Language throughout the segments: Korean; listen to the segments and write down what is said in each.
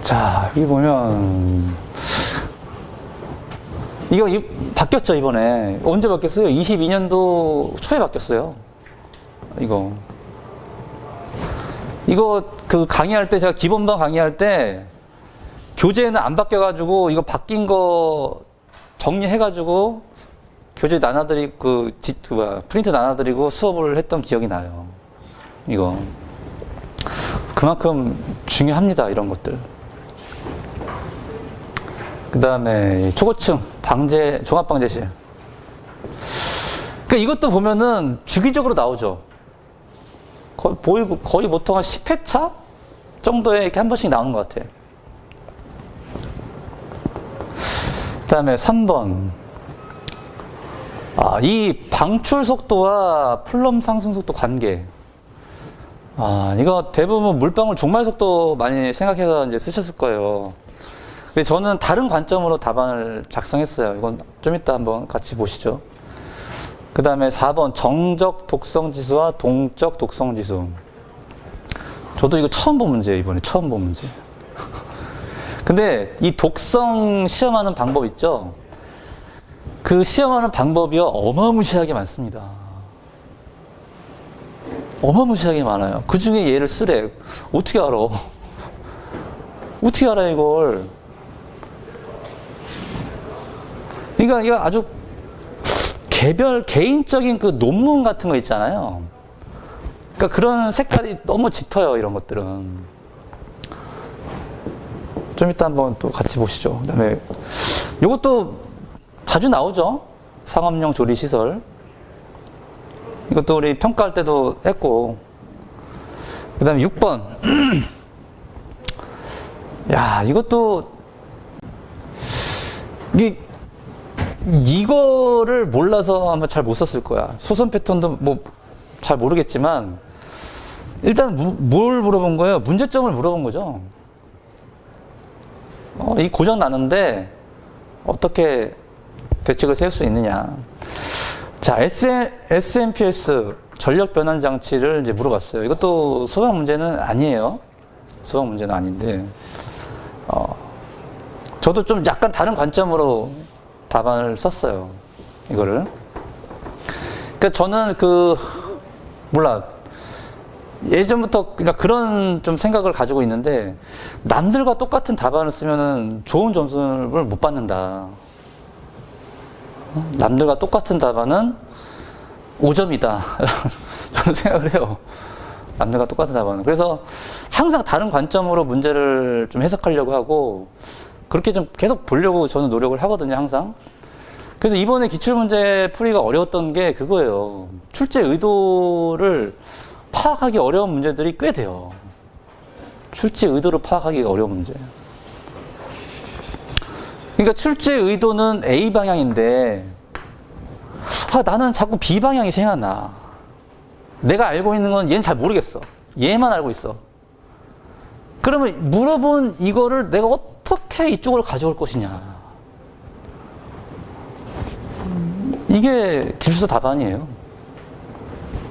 자, 여기 보면, 이거 바뀌었죠, 이번에. 언제 바뀌었어요? 22년도 초에 바뀌었어요. 이거 그 강의할 때, 제가 기본반 강의할 때, 교재는 안 바뀌어가지고, 이거 바뀐 거 정리해가지고, 교재 나눠드리고, 프린트 나눠드리고 수업을 했던 기억이 나요. 이거. 그만큼 중요합니다, 이런 것들. 그 다음에 초고층 방제, 종합방제실. 그러니까 이것도 보면은 주기적으로 나오죠. 거의 보통 한 10회차 정도에 이렇게 한 번씩 나오는 것 같아. 그 다음에 3번. 이 방출 속도와 플럼 상승 속도 관계. 이거 대부분 물방울 종말 속도 많이 생각해서 이제 쓰셨을 거예요. 근데 저는 다른 관점으로 답안을 작성했어요. 이건 좀 이따 한번 같이 보시죠. 그 다음에 4번 정적 독성 지수와 동적 독성 지수. 저도 이거 처음 본 문제예요. 이번에 처음 본 문제. 근데 이 독성 시험하는 방법 있죠? 그 시험하는 방법이요 어마무시하게 많습니다. 어마무시하게 많아요. 그 중에 얘를 쓰래. 어떻게 알아? 어떻게 알아 이걸? 그러니까 이거 아주 개인적인 그 논문 같은 거 있잖아요. 그러니까 그런 색깔이 너무 짙어요, 이런 것들은. 좀 이따 한번 또 같이 보시죠. 그 다음에 이것도 자주 나오죠. 상업용 조리시설. 이것도 우리 평가할 때도 했고. 그 다음에 6번. 야, 이것도 이거를 몰라서 아마 잘 못 썼을 거야. 수선 패턴도 뭐 잘 모르겠지만 일단 뭘 물어본 거예요? 문제점을 물어본 거죠. 이 고장 나는데 어떻게 대책을 세울 수 있느냐. 자, SMPS 전력 변환 장치를 이제 물어봤어요. 이것도 소강 문제는 아니에요. 소강 문제는 아닌데 저도 좀 약간 다른 관점으로 답안을 썼어요. 이거를. 그러니까 저는 예전부터 그냥 그런 좀 생각을 가지고 있는데, 남들과 똑같은 답안을 쓰면은 좋은 점수를 못 받는다. 남들과 똑같은 답안은 5점이다. 저는 생각을 해요. 남들과 똑같은 답안은. 그래서 항상 다른 관점으로 문제를 좀 해석하려고 하고, 그렇게 좀 계속 보려고 저는 노력을 하거든요, 항상. 그래서 이번에 기출문제 풀이가 어려웠던 게 그거예요. 출제 의도를 파악하기 어려운 문제들이 꽤 돼요. 출제 의도를 파악하기가 어려운 문제. 그러니까 출제 의도는 A 방향인데, 나는 자꾸 B 방향이 생각나. 내가 알고 있는 건 얘는 잘 모르겠어. 얘만 알고 있어. 그러면 물어본 이거를 내가 어떻게 이쪽으로 가져올 것이냐. 이게 기술서 답안이에요.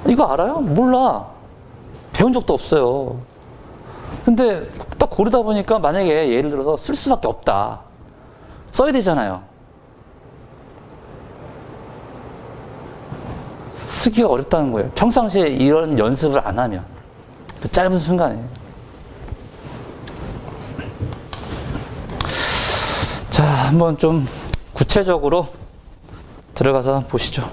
이거 알아요? 몰라. 배운 적도 없어요. 근데 딱 고르다 보니까 만약에 예를 들어서 쓸 수밖에 없다. 써야 되잖아요. 쓰기가 어렵다는 거예요. 평상시에 이런 연습을 안 하면. 그 짧은 순간에. 자, 한번 좀 구체적으로 들어가서 보시죠.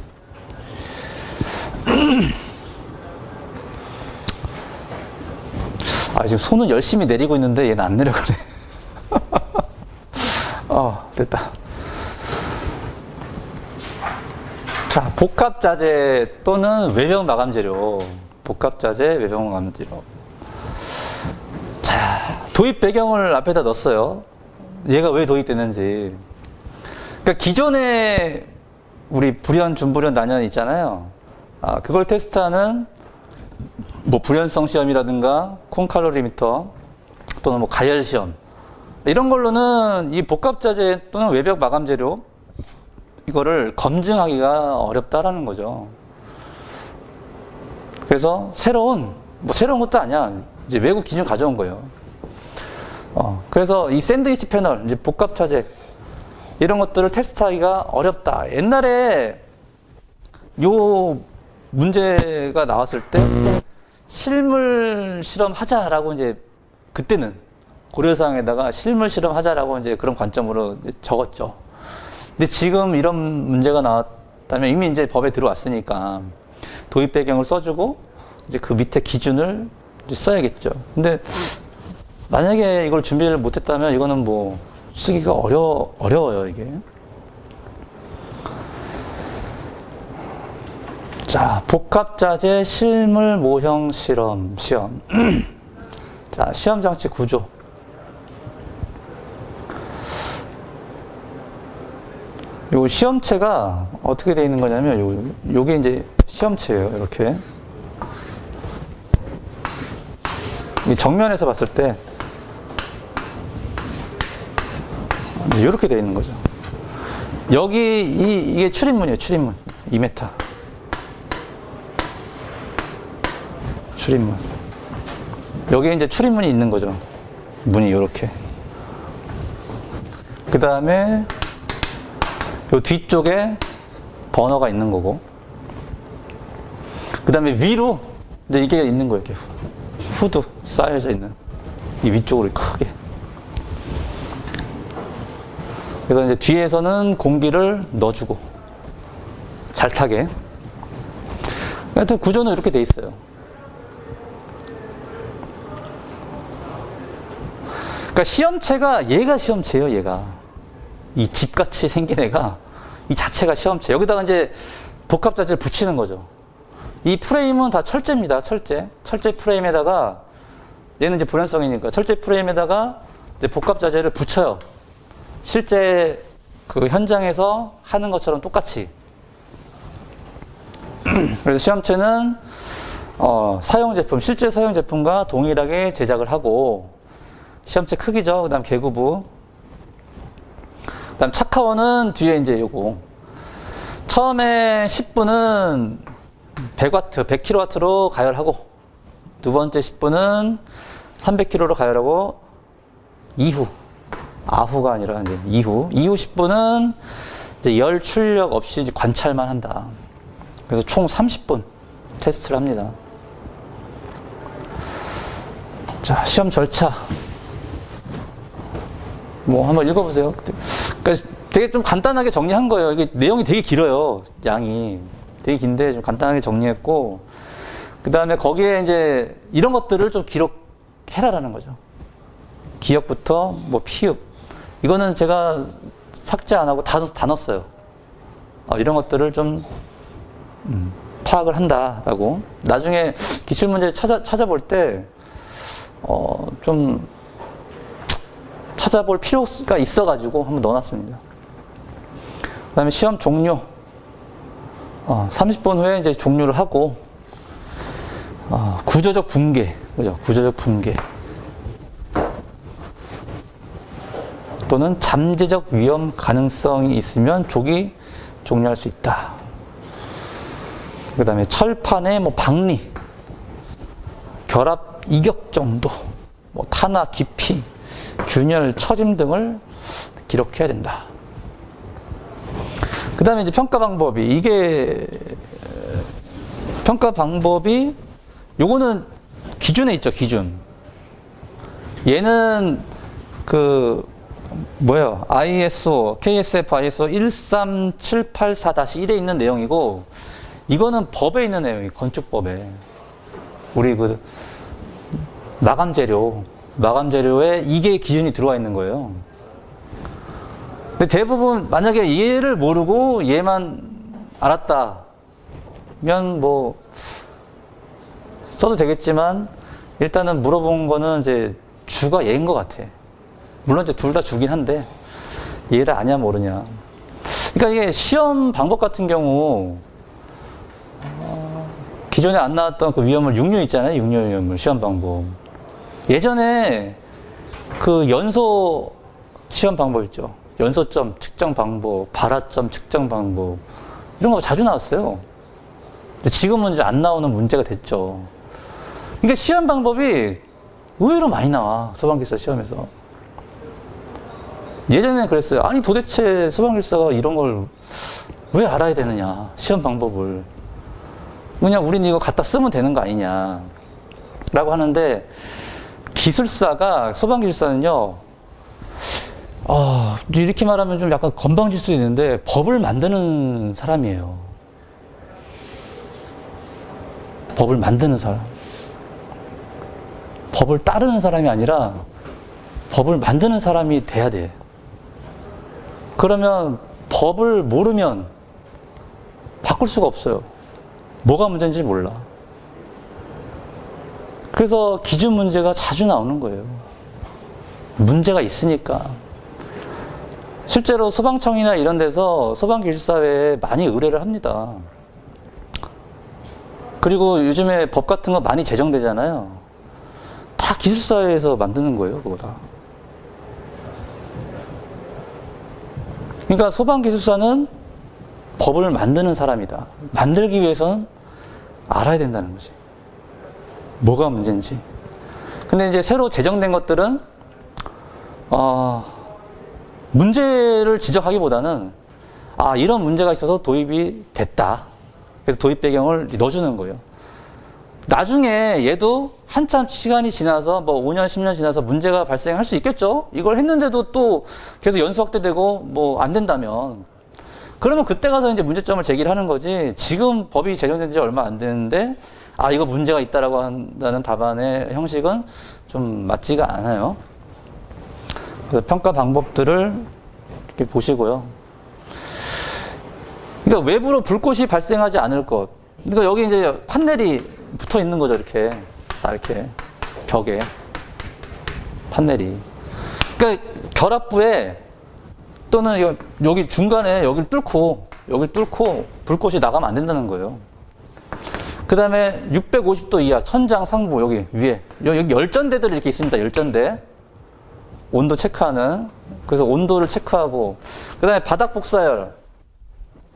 지금 손은 열심히 내리고 있는데 얘는 안 내려가네. 됐다. 자, 복합자재 또는 외벽 마감 재료. 복합자재, 외벽 마감 재료. 자, 도입 배경을 앞에다 넣었어요. 얘가 왜 도입됐는지. 그러니까 기존에 우리 불연, 준불연, 난연 있잖아요. 그걸 테스트하는 불연성 시험이라든가 콩칼로리미터 또는 가열 시험, 이런 걸로는 이 복합자재 또는 외벽 마감 재료 이거를 검증하기가 어렵다라는 거죠. 그래서 새로운 것도 아니야. 이제 외국 기준 가져온 거예요. 그래서 이 샌드위치 패널, 이제 복합차제, 이런 것들을 테스트하기가 어렵다. 옛날에 요 문제가 나왔을 때 실물 실험 하자라고 이제 그때는 고려사항에다가 실물 실험 하자라고 이제 그런 관점으로 이제 적었죠. 근데 지금 이런 문제가 나왔다면 이미 이제 법에 들어왔으니까 도입 배경을 써주고 이제 그 밑에 기준을 이제 써야겠죠. 근데 만약에 이걸 준비를 못했다면 이거는 뭐 쓰기가 어려워요, 이게. 자, 복합자재 실물 모형 시험. 자, 시험 장치 구조. 요 시험체가 어떻게 되어 있는 거냐면, 요게 이제 시험체예요, 이렇게. 정면에서 봤을 때, 이렇게 되어 있는 거죠. 여기, 이게 출입문이에요, 출입문. 2m. 출입문. 여기에 이제 출입문이 있는 거죠. 문이 이렇게. 그 다음에 요 뒤쪽에 버너가 있는 거고. 그 다음에 위로 이제 이게 있는 거예요. 이렇게 후드 쌓여져 있는 이 위쪽으로 크게. 그래서 이제 뒤에서는 공기를 넣어주고 잘 타게. 하여튼 구조는 이렇게 돼 있어요. 그러니까 시험체가 얘가 시험체예요. 얘가 이 집같이 생긴 애가 이 자체가 시험체. 여기다가 이제 복합자재를 붙이는 거죠. 이 프레임은 다 철제입니다. 철제 프레임에다가 얘는 이제 불연성이니까 철제 프레임에다가 이제 복합자재를 붙여요. 실제 그 현장에서 하는 것처럼 똑같이. 그래서 시험체는 사용 제품, 실제 사용 제품과 동일하게 제작을 하고. 시험체 크기죠. 그 다음 개구부. 그 다음 착하원은 뒤에 이제 요거. 처음에 10분은 100W, 100kW로 가열하고, 두 번째 10분은 300kW로 가열하고, 아후가 아니라 이제 이후 10분은 이제 열 출력 없이 이제 관찰만 한다. 그래서 총 30분 테스트를 합니다. 자, 시험 절차. 뭐 한번 읽어보세요. 그러니까 되게 좀 간단하게 정리한 거예요. 이게 내용이 되게 길어요. 양이 되게 긴데 좀 간단하게 정리했고, 그 다음에 거기에 이제 이런 것들을 좀 기록해라라는 거죠. 기억부터 뭐 피읍, 이거는 제가 삭제 안 하고 다 넣었어요. 이런 것들을 좀 파악을 한다라고. 나중에 기출문제 찾아볼 때 좀 찾아볼 필요가 있어가지고 한번 넣어놨습니다. 그 다음에 시험 종료. 30분 후에 이제 종료를 하고, 구조적 붕괴. 그죠? 구조적 붕괴. 또는 잠재적 위험 가능성이 있으면 조기 종료할 수 있다. 그 다음에 철판의 뭐 박리, 결합 이격 정도, 뭐 탄화 깊이, 균열, 처짐 등을 기록해야 된다. 그 다음에 이제 평가 방법이, 이게, 평가 방법이, 요거는 기준에 있죠, 기준. 얘는 ISO, KSF ISO 13784-1에 있는 내용이고, 이거는 법에 있는 내용이에요, 건축법에. 우리 마감재료에 이게 기준이 들어와 있는 거예요. 근데 대부분 만약에 얘를 모르고 얘만 알았다면 뭐 써도 되겠지만, 일단은 물어본 거는 이제 주가 얘인 것 같아. 물론 이제 둘 다 주긴 한데 얘를 아냐 모르냐. 그러니까 이게 시험 방법 같은 경우 기존에 안 나왔던 그 위험물 6류 있잖아요. 6류 위험물 시험 방법. 예전에 그 연소 시험 방법 있죠. 연소점 측정 방법, 발화점 측정 방법, 이런 거 자주 나왔어요. 근데 지금은 이제 안 나오는 문제가 됐죠. 그러니까 시험 방법이 의외로 많이 나와, 소방기사 시험에서. 예전에는 그랬어요. 아니 도대체 소방길사가 이런 걸 왜 알아야 되느냐, 시험 방법을. 그냥 우린 이거 갖다 쓰면 되는 거 아니냐 라고 하는데, 기술사가, 소방기술사는요, 이렇게 말하면 좀 약간 건방질 수 있는데 법을 만드는 사람이에요. 법을 만드는 사람. 법을 따르는 사람이 아니라 법을 만드는 사람이 돼야 돼. 그러면 법을 모르면 바꿀 수가 없어요. 뭐가 문제인지 몰라. 그래서 기준 문제가 자주 나오는 거예요. 문제가 있으니까. 실제로 소방청이나 이런 데서 소방기술사회에 많이 의뢰를 합니다. 그리고 요즘에 법 같은 거 많이 제정되잖아요. 다 기술사회에서 만드는 거예요, 그거 다. 그러니까 소방기술사는 법을 만드는 사람이다. 만들기 위해서는 알아야 된다는 거지. 뭐가 문제인지. 근데 이제 새로 제정된 것들은, 문제를 지적하기보다는, 이런 문제가 있어서 도입이 됐다. 그래서 도입 배경을 넣어주는 거예요. 나중에 얘도 한참 시간이 지나서, 5년, 10년 지나서 문제가 발생할 수 있겠죠? 이걸 했는데도 또 계속 연수 확대되고, 안 된다면. 그러면 그때 가서 이제 문제점을 제기를 하는 거지, 지금 법이 제정된 지 얼마 안 됐는데, 이거 문제가 있다라고 한다는 답안의 형식은 좀 맞지가 않아요. 그래서 평가 방법들을 이렇게 보시고요. 그러니까 외부로 불꽃이 발생하지 않을 것. 그러니까 여기 이제 판넬이 붙어 있는 거죠, 이렇게. 이렇게. 벽에. 판넬이. 그러니까 결합부에 또는 여기 중간에 여기를 뚫고 불꽃이 나가면 안 된다는 거예요. 그 다음에 650도 이하, 천장, 상부, 여기 위에. 여기 열전대들이 이렇게 있습니다, 열전대. 온도 체크하는. 그래서 온도를 체크하고. 그 다음에 바닥 복사열.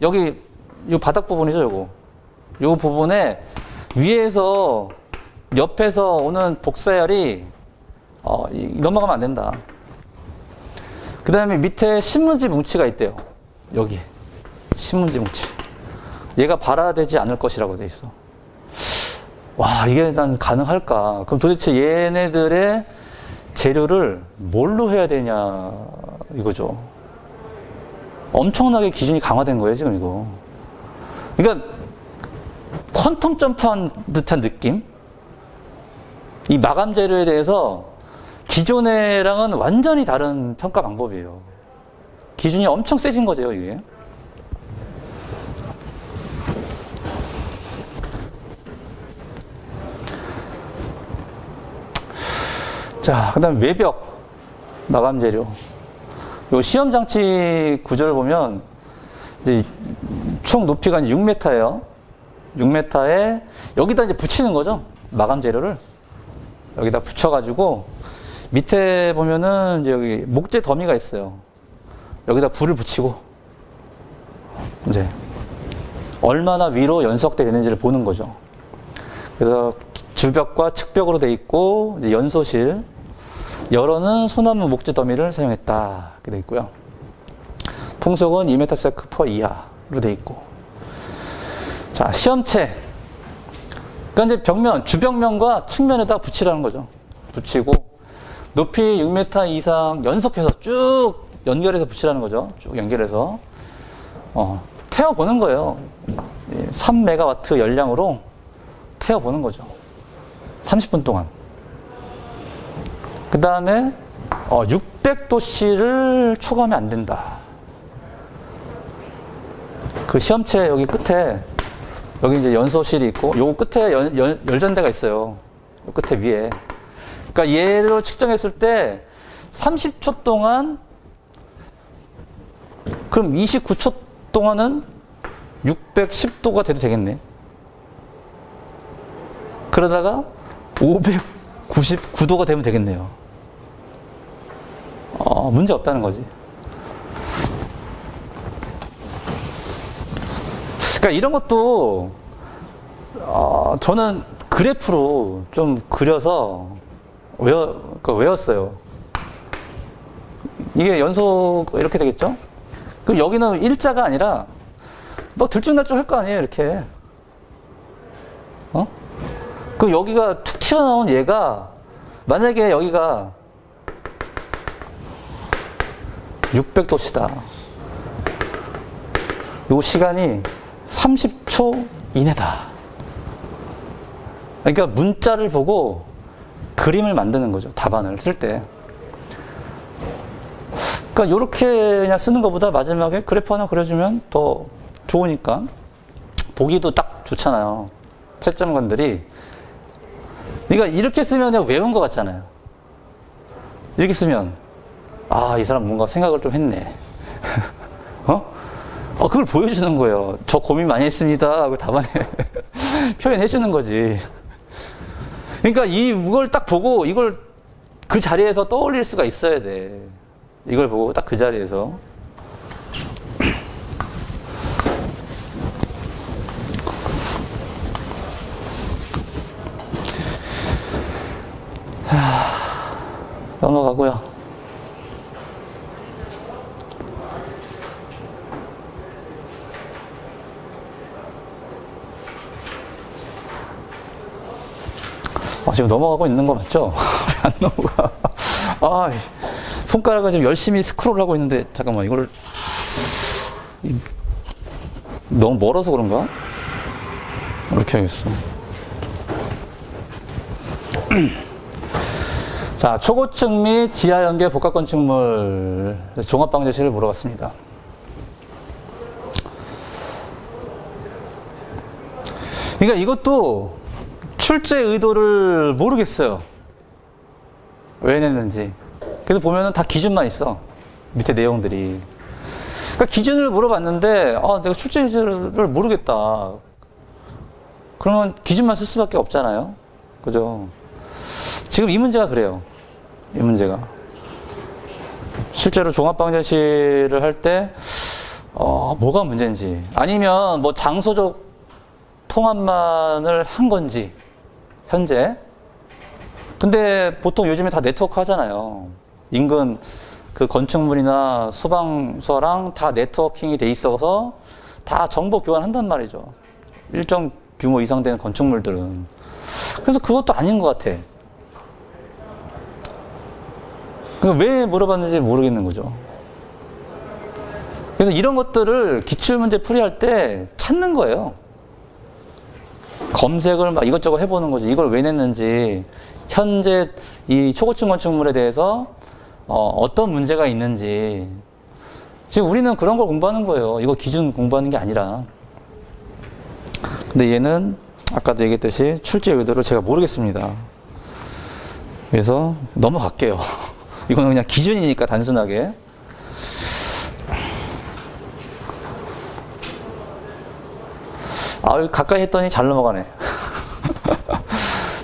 여기, 이 바닥 부분이죠, 요거. 요 부분에 위에서, 옆에서 오는 복사열이, 넘어가면 안 된다. 그 다음에 밑에 신문지 뭉치가 있대요. 여기. 신문지 뭉치. 얘가 발화되지 않을 것이라고 돼 있어. 와, 이게 난 가능할까? 그럼 도대체 얘네들의 재료를 뭘로 해야 되냐, 이거죠. 엄청나게 기준이 강화된 거예요, 지금 이거. 그러니까, 퀀텀 점프한 듯한 느낌? 이 마감 재료에 대해서 기존에랑은 완전히 다른 평가 방법이에요. 기준이 엄청 세진 거죠, 이게. 자, 그 다음에 외벽, 마감 재료. 요 시험 장치 구조를 보면, 이제 총 높이가 이제 6m예요. 6m에, 여기다 이제 붙이는 거죠. 마감 재료를. 여기다 붙여가지고, 밑에 보면은 이제 여기 목재 더미가 있어요. 여기다 불을 붙이고, 이제, 얼마나 위로 연석돼 되는지를 보는 거죠. 그래서 주벽과 측벽으로 돼 있고, 이제 연소실, 열어는 소나무 목재 더미를 사용했다. 이렇게 돼 있고요. 풍속은 2m/s 이하로 돼 있고. 자, 시험체. 그러니까 이제 벽면, 주벽면과 측면에다 붙이라는 거죠. 붙이고, 높이 6m 이상 연속해서 쭉 연결해서 붙이라는 거죠. 쭉 연결해서. 태워보는 거예요. 3MW 열량으로 태워보는 거죠. 30분 동안. 그 다음에 600도씨를 초과하면 안 된다. 그 시험체 여기 끝에 여기 이제 연소실이 있고 요 끝에 열전대가 있어요. 요 끝에 위에. 그러니까 얘를 측정했을 때 30초 동안 그럼 29초 동안은 610도가 돼도 되겠네. 그러다가 599도가 되면 되겠네요. 문제 없다는 거지. 그러니까 이런 것도 저는 그래프로 좀 그려서 외웠어요. 이게 연속 이렇게 되겠죠? 그럼 여기는 일자가 아니라 막 들쭉날쭉 할 거 아니에요, 이렇게. 그 여기가 툭 튀어나온 얘가 만약에 여기가 600도씨다. 요 시간이 30초 이내다. 그러니까 문자를 보고 그림을 만드는 거죠. 답안을 쓸 때. 그러니까 요렇게 그냥 쓰는 것보다 마지막에 그래프 하나 그려주면 더 좋으니까 보기도 딱 좋잖아요. 채점관들이. 그러니까 이렇게 쓰면 그냥 외운 것 같잖아요. 이렇게 쓰면 아, 이 사람 뭔가 생각을 좀 했네. 그걸 보여주는 거예요. 저 고민 많이 했습니다 하고 답안에 표현해 주는 거지. 그러니까 이걸 딱 보고 이걸 그 자리에서 떠올릴 수가 있어야 돼. 이걸 보고 딱 그 자리에서. 자, 넘어가고요. 지금 넘어가고 있는 거 맞죠? 왜 안 넘어가? 손가락을 지금 열심히 스크롤하고 있는데, 잠깐만, 이걸, 너무 멀어서 그런가? 이렇게 하겠어. 자, 초고층 및 지하연계 복합건축물 종합방정식을 물어봤습니다. 그러니까 이것도 출제 의도를 모르겠어요. 왜 냈는지. 그래서 보면은 다 기준만 있어. 밑에 내용들이. 그러니까 기준을 물어봤는데, 내가 출제 의도를 모르겠다. 그러면 기준만 쓸 수밖에 없잖아요. 그죠? 지금 이 문제가 그래요. 이 문제가. 실제로 종합방정식을 할 때, 뭐가 문제인지. 아니면 뭐 장소적 통합만을 한 건지. 현재. 근데 보통 요즘에 다 네트워크 하잖아요. 인근 그 건축물이나 소방서랑 다 네트워킹이 돼 있어서 다 정보 교환한단 말이죠. 일정 규모 이상 되는 건축물들은. 그래서 그것도 아닌 것 같아. 왜 물어봤는지 모르겠는 거죠. 그래서 이런 것들을 기출문제 풀이할 때 찾는 거예요. 검색을 막 이것저것 해보는 거지. 이걸 왜 냈는지, 현재 이 초고층 건축물에 대해서 어떤 문제가 있는지. 지금 우리는 그런 걸 공부하는 거예요. 이거 기준 공부하는 게 아니라. 근데 얘는 아까도 얘기했듯이 출제 의도를 제가 모르겠습니다. 그래서 넘어갈게요. 이거는 그냥 기준이니까 단순하게. 가까이 했더니 잘 넘어가네.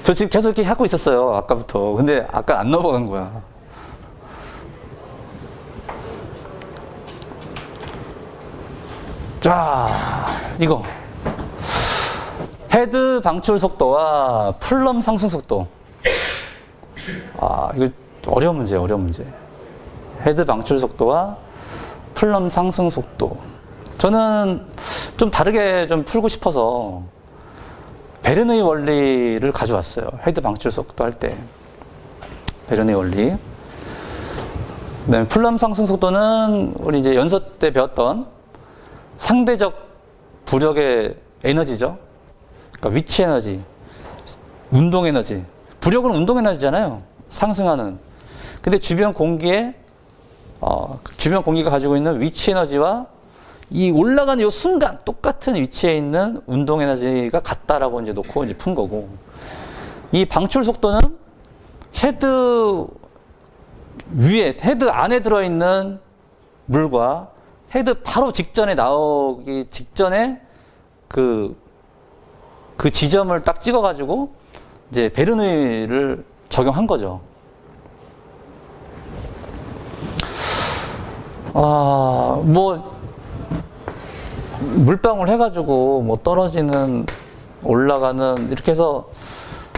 저 지금 계속 이렇게 하고 있었어요. 아까부터. 근데 아까 안 넘어간 거야. 자, 이거. 헤드 방출 속도와 플럼 상승 속도. 이거 어려운 문제예요, 어려운 문제. 헤드 방출 속도와 플럼 상승 속도. 저는 좀 다르게 좀 풀고 싶어서 베르누이 원리를 가져왔어요. 헤드 방출 속도 할 때. 베르누이 원리. 그다음에 플럼 상승 속도는 우리 이제 연서 때 배웠던 상대적 부력의 에너지죠. 그러니까 위치 에너지, 운동 에너지. 부력은 운동 에너지잖아요. 상승하는. 근데 주변 공기가 가지고 있는 위치 에너지와 이 올라가는 이 순간 똑같은 위치에 있는 운동 에너지가 같다라고 이제 놓고 이제 푼 거고, 이 방출 속도는 헤드 위에, 헤드 안에 들어있는 물과 헤드 바로 직전에 나오기 직전에 그 지점을 딱 찍어가지고 이제 베르누이를 적용한 거죠. 뭐 물방울 해가지고 뭐 떨어지는, 올라가는 이렇게 해서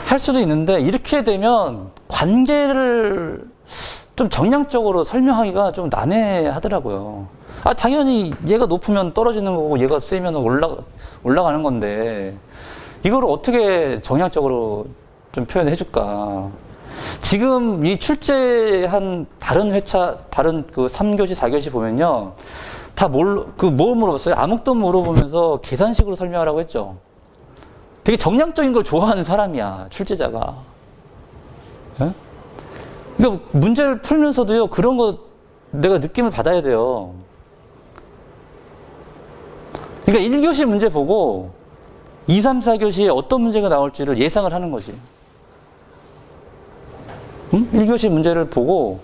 할 수도 있는데, 이렇게 되면 관계를 좀 정량적으로 설명하기가 좀 난해하더라고요. 아, 당연히 얘가 높으면 떨어지는 거고 얘가 세면 올라가는 건데 이거를 어떻게 정량적으로 좀 표현해 줄까? 지금 이 출제한 다른 회차, 다른 그 3교시, 4교시 보면요. 다 뭘 물어봤어요? 암흑도 물어보면서 계산식으로 설명하라고 했죠. 되게 정량적인 걸 좋아하는 사람이야, 출제자가. 예? 그러니까 문제를 풀면서도요, 그런 거 내가 느낌을 받아야 돼요. 그러니까 1교시 문제 보고 2, 3, 4교시에 어떤 문제가 나올지를 예상을 하는 거지. 1교시 문제를 보고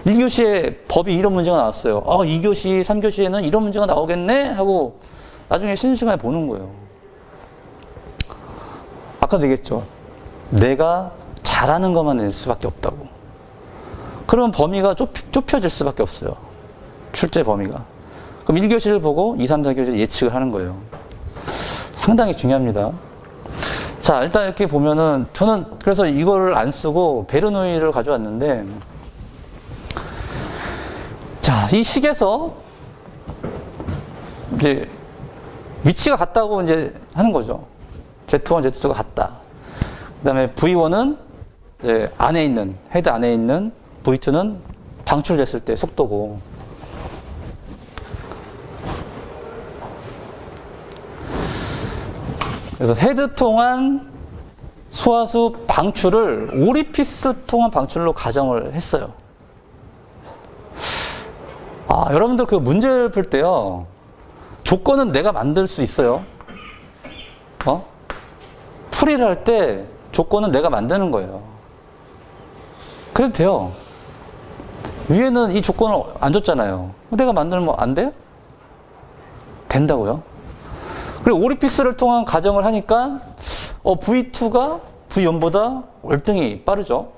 1교시에 법이 이런 문제가 나왔어요. 2교시, 3교시에는 이런 문제가 나오겠네? 하고 나중에 쉬는 시간에 보는 거예요. 아까도 얘기했죠. 내가 잘하는 것만 낼 수밖에 없다고. 그러면 범위가 좁혀질 수밖에 없어요. 출제 범위가. 그럼 1교시를 보고 2, 3, 4교시를 예측을 하는 거예요. 상당히 중요합니다. 자, 일단 이렇게 보면은 저는 그래서 이거를 안 쓰고 베르노이를 가져왔는데, 자, 이 식에서 이제 위치가 같다고 이제 하는 거죠. Z1, Z2가 같다. 그 다음에 V1은 이제 안에 있는, 헤드 안에 있는 V2는 방출됐을 때 속도고. 그래서 헤드 통한 소화수 방출을 오리피스 통한 방출로 가정을 했어요. 여러분들 그 문제를 풀 때요, 조건은 내가 만들 수 있어요. 풀이를 할 때 조건은 내가 만드는 거예요. 그래도 돼요. 위에는 이 조건을 안 줬잖아요. 내가 만들면 안 돼요? 된다고요. 그리고 오리피스를 통한 가정을 하니까 V2가 V1보다 월등히 빠르죠.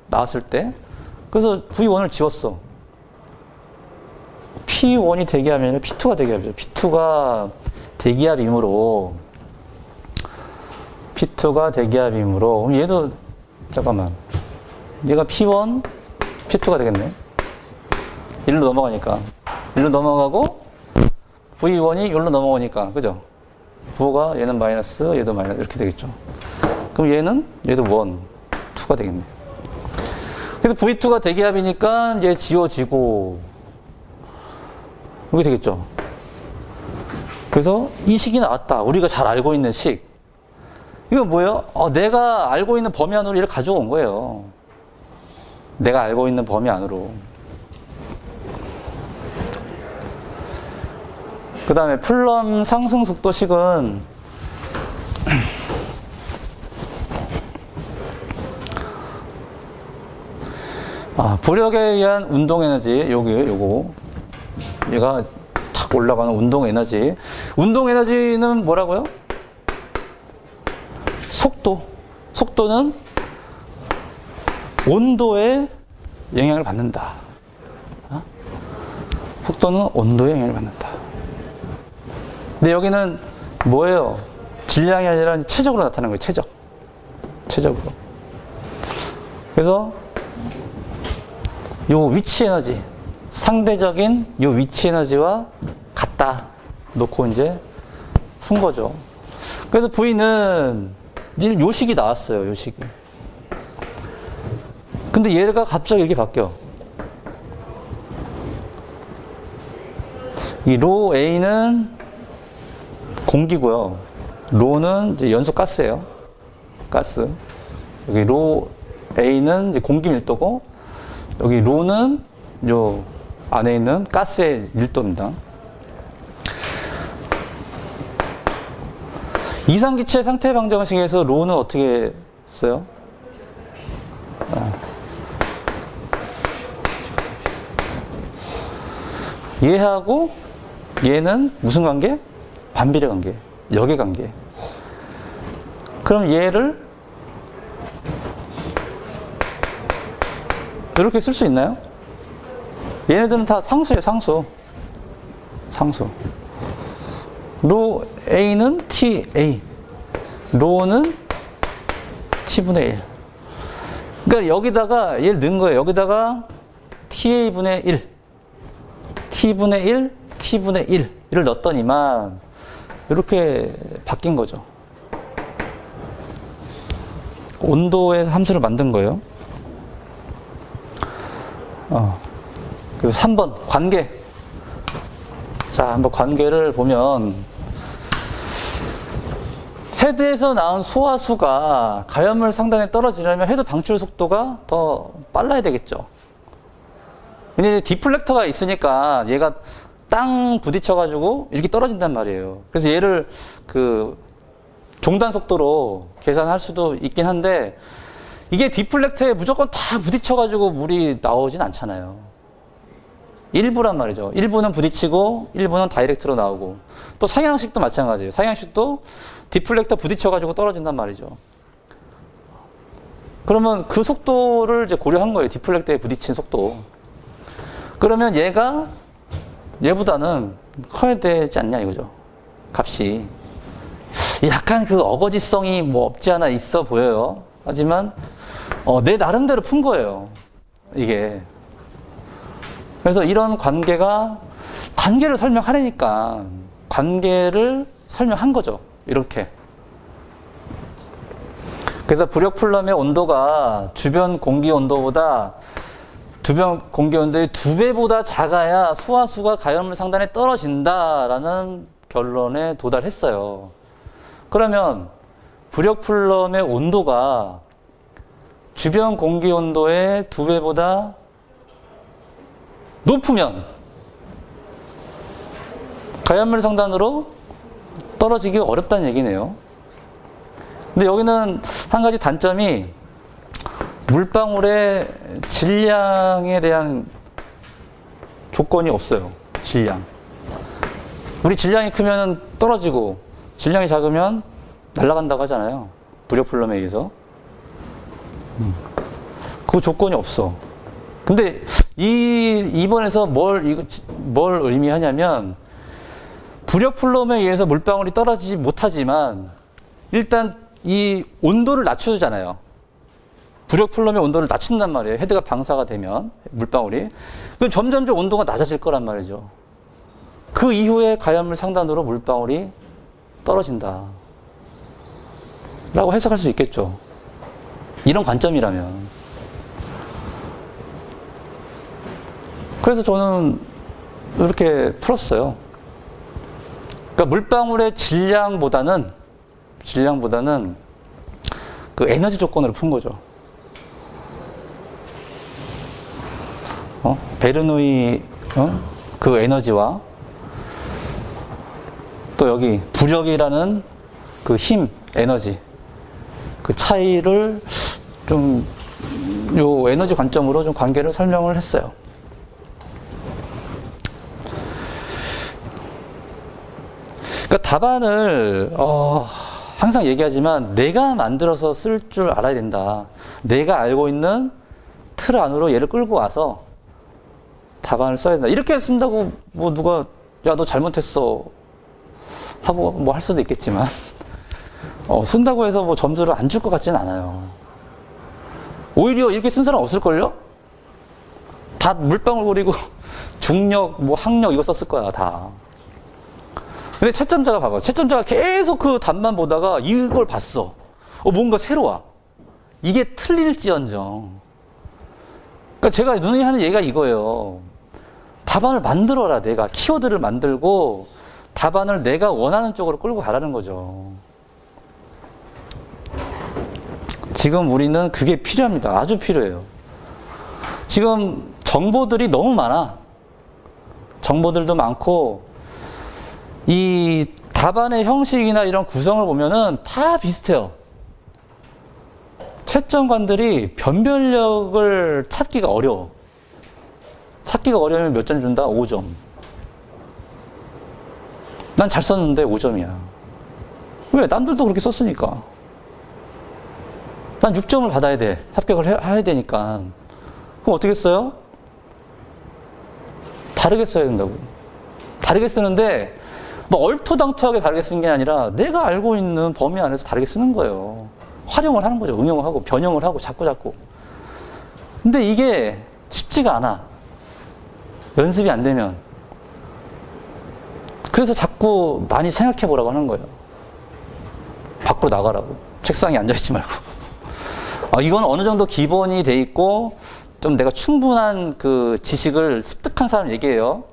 나왔을 때. 그래서 V1을 지웠어. P1이 대기하면 P2가 대기합이죠. P2가 대기압이므로 그럼 얘도 잠깐만, 얘가 P1, P2가 되겠네. 1로 넘어가니까 1로 넘어가고 V1이 1로 넘어오니까, 그죠? 부호가 얘는 마이너스, 얘도 마이너스 이렇게 되겠죠. 그럼 얘도 1, 2가 되겠네. 그래서 V2가 대기압이니까 얘 지워지고 이렇게 되겠죠. 그래서 이 식이 나왔다. 우리가 잘 알고 있는 식. 이거 뭐예요? 내가 알고 있는 범위 안으로 얘를 가져온 거예요. 내가 알고 있는 범위 안으로. 그 다음에 플럼 상승 속도식은 부력에 의한 운동 에너지, 요거 얘가 착 올라가는 운동 에너지. 운동 에너지는 뭐라고요? 속도는 온도에 영향을 받는다. 속도는 온도에 영향을 받는다. 근데 여기는 뭐예요? 질량이 아니라 체적으로 나타나는 거예요. 체적으로. 그래서 요 위치 에너지, 상대적인 요 위치 에너지와 같다 놓고 이제 쓴 거죠. 그래서 V는 요 식이 나왔어요. 요 식이. 근데 얘가 갑자기 이렇게 바뀌어. 이 로 A는 공기고요. 로는 이제 연소 가스예요. 가스. 여기 로 A는 이제 공기 밀도고, 여기 로는 요 안에 있는 가스의 밀도입니다. 이상기체 상태 방정식에서 로는 어떻게 써요? 얘하고 얘는 무슨 관계? 반비례 관계, 역의 관계. 그럼 얘를 이렇게 쓸 수 있나요? 얘네들은 다 상수예요. 상수. 로 A는 TA, 로는 T분의 1. 그러니까 여기다가 얘를 넣은 거예요. 여기다가 TA분의 1, T분의 1, T분의 1을 넣었더니만 이렇게 바뀐 거죠. 온도의 함수를 만든 거예요. 그래서 3번 관계. 자, 한번 관계를 보면 헤드에서 나온 소화수가 가열물 상단에 떨어지려면 헤드 방출 속도가 더 빨라야 되겠죠. 근데 디플렉터가 있으니까 얘가 땅 부딪혀가지고 이렇게 떨어진단 말이에요. 그래서 얘를 그 종단 속도로 계산할 수도 있긴 한데 이게 디플렉터에 무조건 다 부딪혀가지고 물이 나오진 않잖아요. 일부란 말이죠. 일부는 부딪히고 일부는 다이렉트로 나오고 또 상향식도 마찬가지예요. 상향식도 디플렉터 부딪혀가지고 떨어진단 말이죠. 그러면 그 속도를 이제 고려한 거예요. 디플렉터에 부딪힌 속도. 그러면 얘가 얘보다는 커야 되지 않냐 이거죠. 값이. 약간 그 어거지성이 뭐 없지 않아 있어 보여요. 하지만 내 나름대로 푼 거예요. 이게. 그래서 이런 관계를 설명하려니까 관계를 설명한 거죠. 이렇게. 그래서 부력플럼의 온도가 주변 공기 온도의 2배보다 작아야 소화수가 가열물 상단에 떨어진다라는 결론에 도달했어요. 그러면 부력플럼의 온도가 주변 공기 온도의 2배보다 높으면 가열물 상단으로 떨어지기 어렵다는 얘기네요. 근데 여기는 한 가지 단점이 물방울의 질량에 대한 조건이 없어요. 질량. 우리 질량이 크면 떨어지고 질량이 작으면 날아간다고 하잖아요. 부력플럼에 의해서. 그 조건이 없어. 근데 이번에서 뭘 의미하냐면 부력플럼에 의해서 물방울이 떨어지지 못하지만 일단 이 온도를 낮춰주잖아요. 부력플럼의 온도를 낮춘단 말이에요. 헤드가 방사가 되면 물방울이. 그럼 점점점 온도가 낮아질 거란 말이죠. 그 이후에 가열물 상단으로 물방울이 떨어진다 라고 해석할 수 있겠죠. 이런 관점이라면. 그래서 저는 이렇게 풀었어요. 그러니까 물방울의 질량보다는 그 에너지 조건으로 푼 거죠. 베르누이 그 에너지와 또 여기 부력이라는 그 힘, 에너지 그 차이를 좀 요 에너지 관점으로 좀 관계를 설명을 했어요. 그러니까 답안을 항상 얘기하지만 내가 만들어서 쓸 줄 알아야 된다. 내가 알고 있는 틀 안으로 얘를 끌고 와서 답안을 써야 된다. 이렇게 쓴다고 뭐 누가 야 너 잘못했어 하고 뭐 할 수도 있겠지만 쓴다고 해서 뭐 점수를 안 줄 것 같지는 않아요. 오히려 이렇게 쓴 사람 없을걸요? 다 물방울 그리고 중력, 뭐 학력 이거 썼을 거야 다. 근데 채점자가 봐봐. 채점자가 계속 그 답만 보다가 이걸 봤어. 뭔가 새로워. 이게 틀릴지언정. 그러니까 제가 누누이 하는 얘기가 이거예요. 답안을 만들어라. 내가 키워드를 만들고 답안을 내가 원하는 쪽으로 끌고 가라는 거죠. 지금 우리는 그게 필요합니다. 아주 필요해요. 지금 정보들이 너무 많아. 정보들도 많고 이 답안의 형식이나 이런 구성을 보면은 다 비슷해요. 채점관들이 변별력을 찾기가 어려워. 찾기가 어려우면 몇 점 준다? 5점. 난 잘 썼는데 5점이야. 왜? 남들도 그렇게 썼으니까. 난 6점을 받아야 돼. 합격을 해야 되니까. 그럼 어떻게 써요? 다르게 써야 된다고. 다르게 쓰는데 뭐 얼토당토하게 다르게 쓰는 게 아니라 내가 알고 있는 범위 안에서 다르게 쓰는 거예요. 활용을 하는 거죠. 응용을 하고 변형을 하고 자꾸. 근데 이게 쉽지가 않아. 연습이 안 되면. 그래서 자꾸 많이 생각해 보라고 하는 거예요. 밖으로 나가라고. 책상에 앉아있지 말고. 이건 어느 정도 기본이 돼 있고, 좀 내가 충분한 그 지식을 습득한 사람 얘기예요.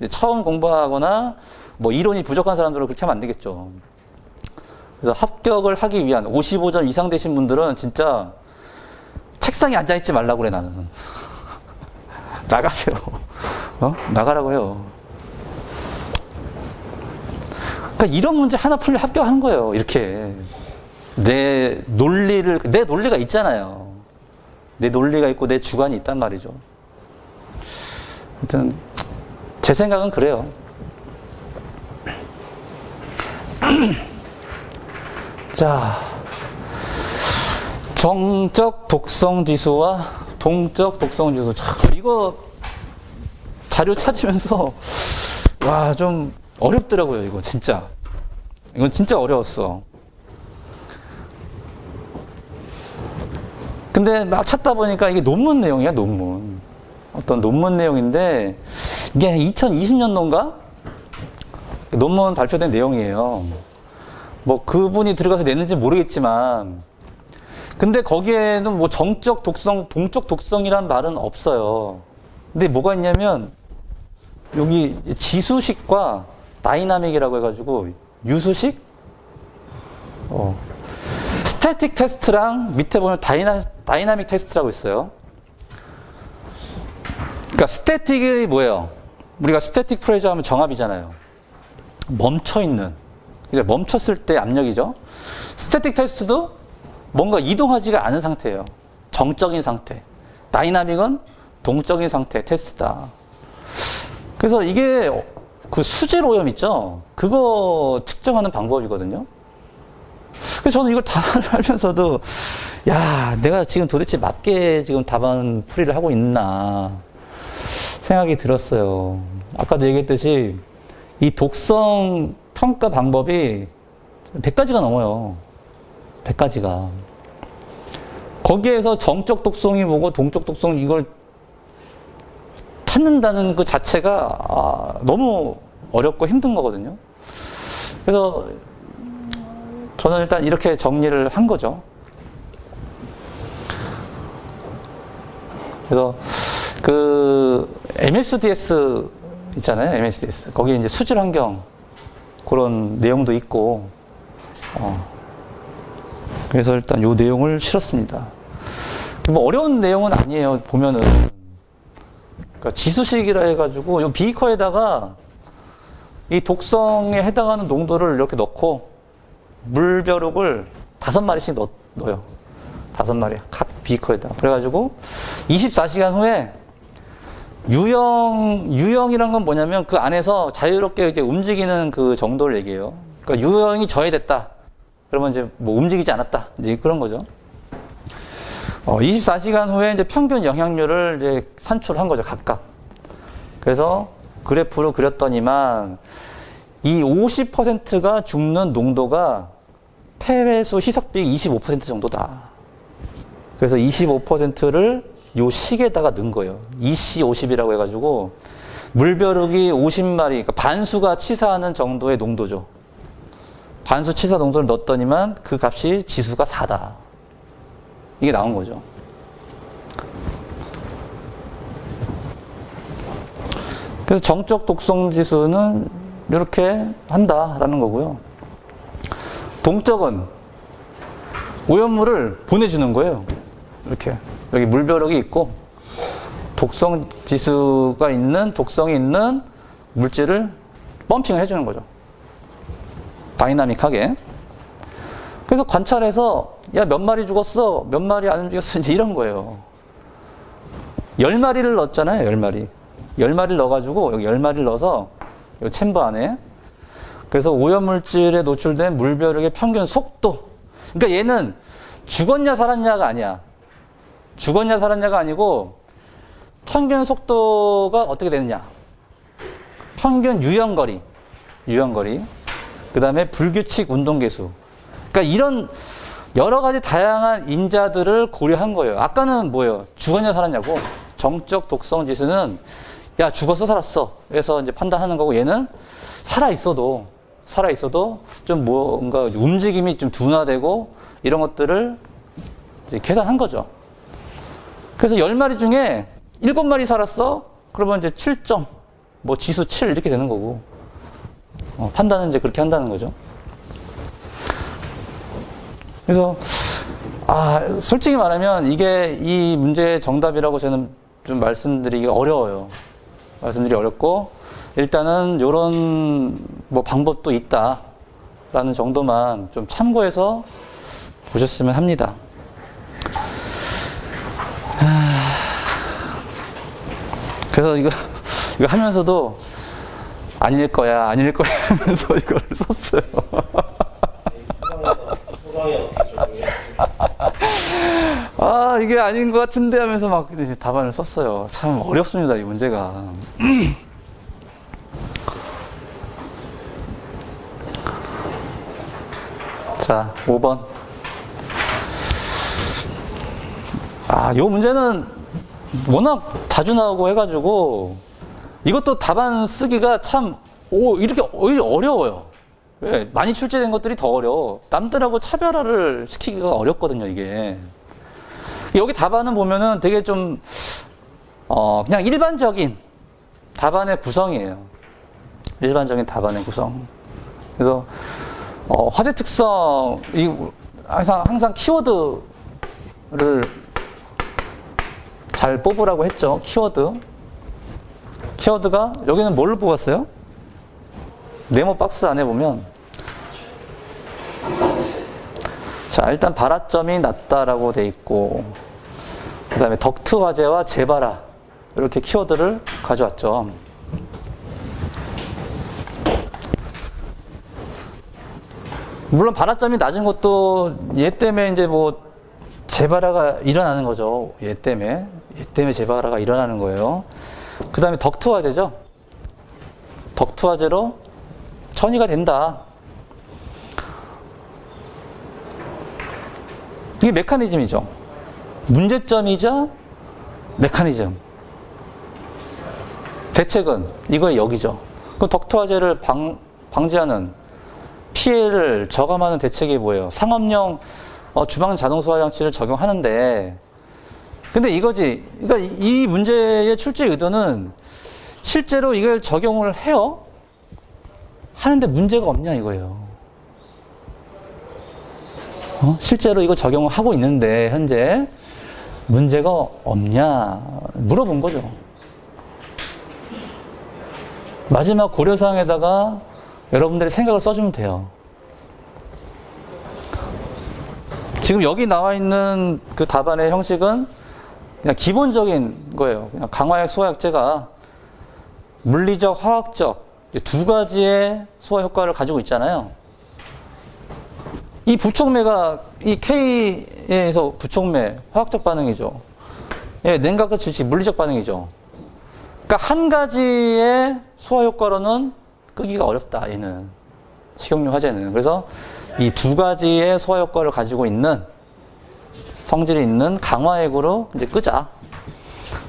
처음 공부하거나, 뭐 이론이 부족한 사람들은 그렇게 하면 안 되겠죠. 그래서 합격을 하기 위한 55점 이상 되신 분들은 진짜 책상에 앉아있지 말라고 그래, 나는. 나가세요. 나가라고 해요. 그러니까 이런 문제 하나 풀려 합격한 거예요, 이렇게. 내 논리가 있잖아요. 내 논리가 있고 내 주관이 있단 말이죠. 하여튼, 제 생각은 그래요. 자, 정적 독성 지수와 동적 독성 지수. 참, 이거 자료 찾으면서, 와, 좀 어렵더라고요, 이거 진짜. 이건 진짜 어려웠어. 근데 막 찾다 보니까 이게 논문 내용이야, 논문. 어떤 논문 내용인데, 이게 2020년도인가? 논문 발표된 내용이에요. 뭐 그분이 들어가서 냈는지 모르겠지만, 근데 거기에는 뭐 정적 독성, 동적 독성이란 말은 없어요. 근데 뭐가 있냐면, 여기 지수식과 다이나믹이라고 해가지고, 유수식? 스태틱 테스트랑 밑에 보면 다이나믹 테스트라고 있어요. 그러니까 스태틱이 뭐예요? 우리가 스태틱 프레저 하면 정압이잖아요. 멈춰있는. 이제 멈췄을 때 압력이죠. 스태틱 테스트도 뭔가 이동하지가 않은 상태예요. 정적인 상태. 다이나믹은 동적인 상태 테스트다. 그래서 이게 그 수질 오염 있죠? 그거 측정하는 방법이거든요. 그래서 저는 이걸 답안을 하면서도, 야, 내가 지금 도대체 맞게 지금 답안 풀이를 하고 있나 생각이 들었어요. 아까도 얘기했듯이 이 독성 평가 방법이 100가지가 넘어요. 100가지가. 거기에서 정적 독성이 뭐고 동적 독성 이걸 찾는다는 그 자체가 너무 어렵고 힘든 거거든요. 그래서 저는 일단 이렇게 정리를 한 거죠. 그래서 그 MSDS 있잖아요. MSDS. 거기에 이제 수질 환경 그런 내용도 있고, 그래서 일단 요 내용을 실었습니다. 뭐 어려운 내용은 아니에요. 보면은. 그러니까 지수식이라 해가지고 요 비커에다가 이 독성에 해당하는 농도를 이렇게 넣고 물벼룩을 5마리씩 넣어요. 5마리. 각 비커에다. 그래가지고 24시간 후에 유형이란 건 뭐냐면 그 안에서 자유롭게 이제 움직이는 그 정도를 얘기해요. 그러니까 유형이 저해됐다. 그러면 이제 뭐 움직이지 않았다. 이제 그런 거죠. 24시간 후에 이제 평균 영향률을 이제 산출한 거죠. 각각. 그래서 그래프로 그렸더니만 이 50%가 죽는 농도가 폐회수 희석비율 25% 정도다. 그래서 25%를 요 식에다가 넣은 거예요. EC50이라고 해가지고 물벼룩이 50마리, 그러니까 반수가 치사하는 정도의 농도죠. 반수 치사 농도를 넣었더니만 그 값이 지수가 4다. 이게 나온 거죠. 그래서 정적 독성 지수는 이렇게 한다라는 거고요. 동적은 오염물을 보내주는 거예요. 이렇게 여기 물벼룩이 있고 독성 지수가 있는 독성이 있는 물질을 펌핑을 해주는 거죠. 다이나믹하게. 그래서 관찰해서 야, 몇 마리 죽었어? 몇 마리 안 죽었어? 이제 이런 거예요. 10마리를 넣었잖아요. 10마리. 10마리를 넣어가지고 여기 10마리를 넣어서 이 챔버 안에 그래서 오염물질에 노출된 물벼룩의 평균 속도. 그러니까 얘는 죽었냐 살았냐가 아니야. 죽었냐 살았냐가 아니고 평균 속도가 어떻게 되느냐. 평균 유형거리. 그 다음에 불규칙 운동계수. 그러니까 이런 여러 가지 다양한 인자들을 고려한 거예요. 아까는 뭐예요? 죽었냐 살았냐고. 정적 독성 지수는 야, 죽었어, 살았어. 그래서 이제 판단하는 거고, 얘는 살아있어도 좀 뭔가 움직임이 좀 둔화되고, 이런 것들을 이제 계산한 거죠. 그래서 10마리 중에 7마리 살았어? 그러면 이제 7점, 뭐 지수 7 이렇게 되는 거고, 판단은 이제 그렇게 한다는 거죠. 그래서, 솔직히 말하면 이게 이 문제의 정답이라고 저는 좀 말씀드리기 어려워요. 말씀드리기 어렵고, 일단은 요런 뭐 방법도 있다라는 정도만 좀 참고해서 보셨으면 합니다. 그래서 이거 하면서도 아닐 거야 하면서 이걸 썼어요. 이게 아닌 것 같은데 하면서 막 답안을 썼어요. 참 어렵습니다, 이 문제가. 자, 5번. 요 문제는 워낙 자주 나오고 해가지고 이것도 답안 쓰기가 참 이렇게 오히려 어려워요. 왜? 많이 출제된 것들이 더 어려워. 남들하고 차별화를 시키기가 어렵거든요, 이게. 여기 답안은 보면은 되게 좀 그냥 일반적인 답안의 구성이에요. 일반적인 답안의 구성. 그래서 화제 특성, 항상 키워드를 잘 뽑으라고 했죠. 키워드가 여기는 뭘로 뽑았어요? 네모 박스 안에 보면, 자, 일단 발화점이 낮다라고 돼 있고, 그 다음에 덕트 화재와 재발화, 이렇게 키워드를 가져왔죠. 물론 발화점이 낮은 것도 얘 때문에 이제 뭐 재발화가 일어나는 거죠. 얘 때문에 재발화가 일어나는 거예요. 그 다음에 덕트 화재죠. 덕트 화재로 천이가 된다. 이게 메커니즘이죠. 문제점이자 메커니즘. 대책은 이거의 역이죠. 그 덕트 화재를 방지하는, 피해를 저감하는 대책이 뭐예요? 상업용 주방 자동 소화 장치를 적용하는데, 근데 이거지. 그러니까 이 문제의 출제 의도는 실제로 이걸 적용을 해요. 하는데 문제가 없냐 이거예요. 실제로 이거 적용을 하고 있는데 현재 문제가 없냐 물어본 거죠. 마지막 고려사항에다가 여러분들의 생각을 써주면 돼요. 지금 여기 나와 있는 그 답안의 형식은 그냥 기본적인 거예요. 그냥 강화약, 소화약제가 물리적, 화학적 두 가지의 소화 효과를 가지고 있잖아요. 이 부촉매가 이 K에서 부촉매 화학적 반응이죠. 예, 냉각과 질식 물리적 반응이죠. 그러니까 한 가지의 소화 효과로는 끄기가 어렵다. 얘는 식용유 화재는. 그래서 이 두 가지의 소화 효과를 가지고 있는 성질이 있는 강화액으로 이제 끄자.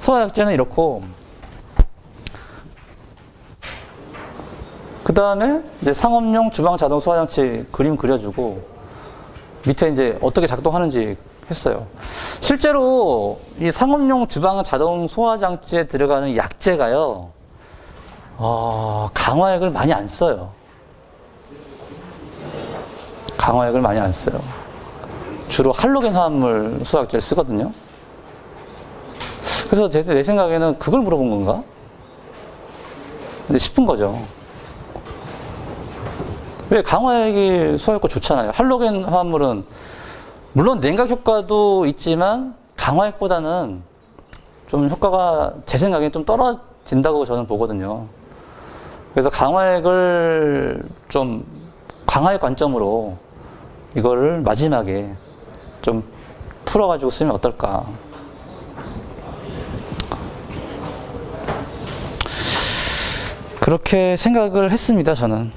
소화약제는 이렇고, 그 다음에 이제 상업용 주방 자동 소화장치 그림 그려주고 밑에 이제 어떻게 작동하는지 했어요. 실제로 이 상업용 주방 자동 소화장치에 들어가는 약재가요, 강화액을 많이 안 써요. 강화액을 많이 안 써요. 주로 할로겐 화합물 소화약제를 쓰거든요. 그래서 내 생각에는 그걸 물어본 건가? 근데 싶은 거죠. 왜 강화액이 소화 효과 좋잖아요. 할로겐 화합물은 물론 냉각 효과도 있지만 강화액보다는 좀 효과가 제 생각에 좀 떨어진다고 저는 보거든요. 그래서 강화액을 좀 강화액 관점으로 이거를 마지막에 좀 풀어가지고 쓰면 어떨까. 그렇게 생각을 했습니다, 저는.